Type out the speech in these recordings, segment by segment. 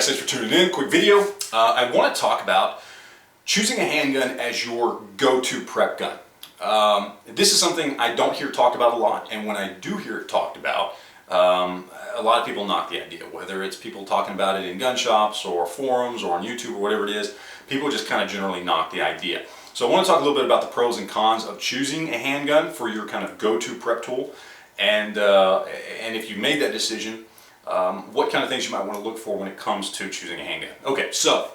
guys, thanks for tuning in. Quick video. I want to talk about choosing a handgun as your go-to prep gun. This is something I don't hear talked about a lot, and when I do hear it talked about, a lot of people knock the idea, whether it's people talking about it in gun shops or forums or on YouTube or whatever it is. People just kind of generally knock the idea. So I want to talk a little bit about the pros and cons of choosing a handgun for your kind of go-to prep tool, and if you made that decision, what kind of things you might want to look for when it comes to choosing a handgun. Okay, so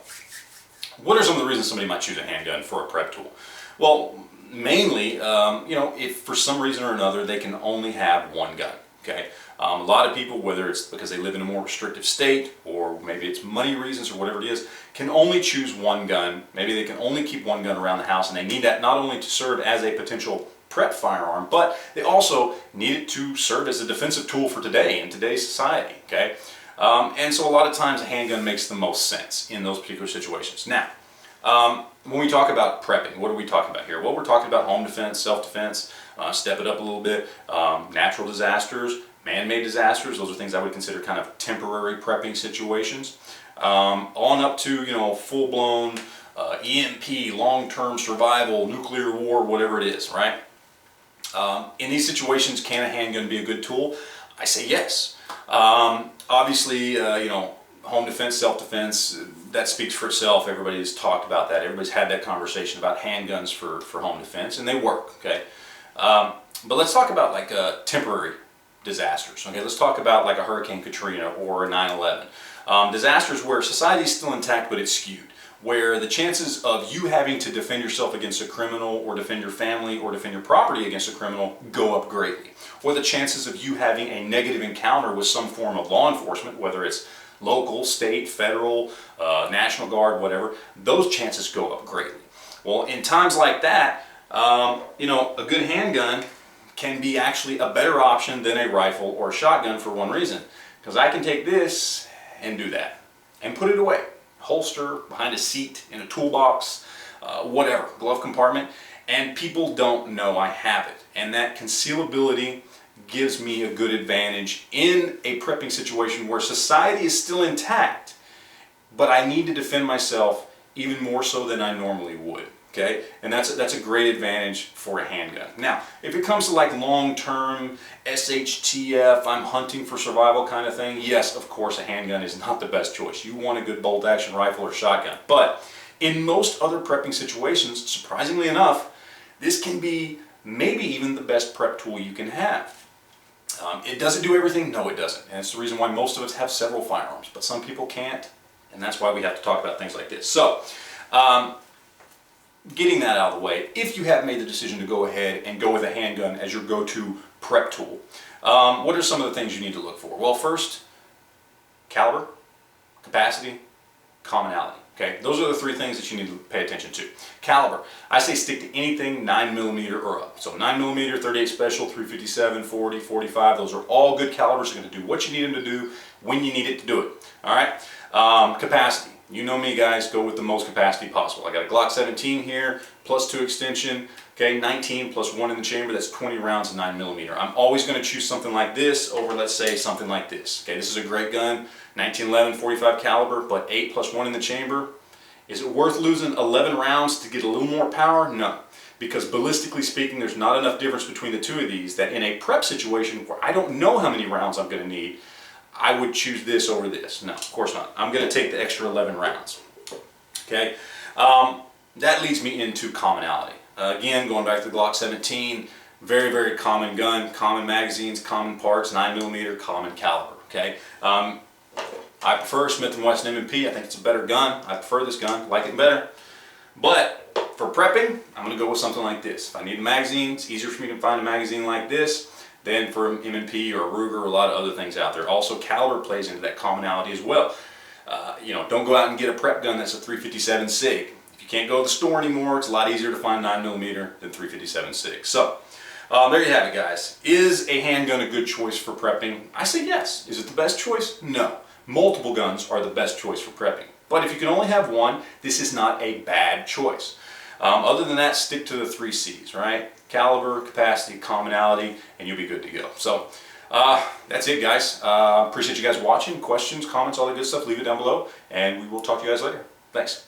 what are some of the reasons somebody might choose a handgun for a prep tool? Well, mainly, if for some reason or another they can only have one gun. Okay, a lot of people, whether it's because they live in a more restrictive state or maybe it's money reasons or whatever it is, can only choose one gun. Maybe they can only keep one gun around the house, and they need that not only to serve as a potential prep firearm, but they also need it to serve as a defensive tool for today, in today's society. Okay, and so a lot of times a handgun makes the most sense in those particular situations. Now, when we talk about prepping, what are we talking about here? Well, we're talking about home defense, self-defense, step it up a little bit, natural disasters, man-made disasters. Those are things I would consider kind of temporary prepping situations, on up to full-blown EMP, long-term survival, nuclear war, whatever it is, right? In these situations, can a handgun be a good tool? I say yes. Obviously, home defense, self-defense, that speaks for itself. Everybody's talked about that. Everybody's had that conversation about handguns for home defense, and they work, okay? But let's talk about like temporary disasters, okay? Let's talk about like a Hurricane Katrina or a 9/11. Disasters where society is still intact, but it's skewed, where the chances of you having to defend yourself against a criminal or defend your family or defend your property against a criminal go up greatly. Or the chances of you having a negative encounter with some form of law enforcement, whether it's local, state, federal, National Guard, whatever, those chances go up greatly. Well, in times like that, a good handgun can be actually a better option than a rifle or a shotgun for one reason. Because I can take this and do that and put it away. Holster, behind a seat, in a toolbox, whatever, glove compartment, and people don't know I have it. And that concealability gives me a good advantage in a prepping situation where society is still intact, but I need to defend myself even more so than I normally would. Okay, and that's a great advantage for a handgun. Now, if it comes to like long-term SHTF, I'm hunting for survival kind of thing, yes, of course, a handgun is not the best choice. You want a good bolt-action rifle or shotgun. But in most other prepping situations, surprisingly enough, this can be maybe even the best prep tool you can have. It doesn't do everything? No, it doesn't. And it's the reason why most of us have several firearms, but some people can't, and that's why we have to talk about things like this. So, getting that out of the way, if you have made the decision to go ahead and go with a handgun as your go-to prep tool, what are some of the things you need to look for? Well, first, caliber, capacity, commonality. Okay, those are the three things that you need to pay attention to. Caliber, I say stick to anything 9mm or up. So 9mm, 38 Special, 357, 40, 45, those are all good calibers. They're going to do what you need them to do when you need it to do it. All right, capacity. You know me, guys, go with the most capacity possible. I got a Glock 17 here, plus 2 extension, okay, 19 plus 1 in the chamber, that's 20 rounds of 9mm. I'm always going to choose something like this over, let's say, something like this. Okay, this is a great gun, 1911 45 caliber, but 8 plus 1 in the chamber. Is it worth losing 11 rounds to get a little more power? No, because ballistically speaking, there's not enough difference between the two of these that in a prep situation where I don't know how many rounds I'm going to need, I would choose this over this. No, of course not. I'm going to take the extra 11 rounds. Okay, that leads me into commonality. Again, going back to the Glock 17, very, very common gun, common magazines, common parts, 9mm, common caliber. Okay, I prefer Smith & Wesson M&P. I think it's a better gun. I prefer this gun, like it better. But for prepping, I'm going to go with something like this. If I need a magazine, it's easier for me to find a magazine like this than for M&P or Ruger or a lot of other things out there. Also, caliber plays into that commonality as well. Don't go out and get a prep gun that's a 357 SIG. If you can't go to the store anymore, it's a lot easier to find 9mm than 357 SIG. So, there you have it, guys. Is a handgun a good choice for prepping? I say yes. Is it the best choice? No. Multiple guns are the best choice for prepping. But if you can only have one, this is not a bad choice. Other than that, stick to the 3 C's, right? Caliber, capacity, commonality, and you'll be good to go. So That's it, guys. Appreciate you guys watching. Questions, comments, all that good stuff, leave it down below, and we will talk to you guys later. Thanks.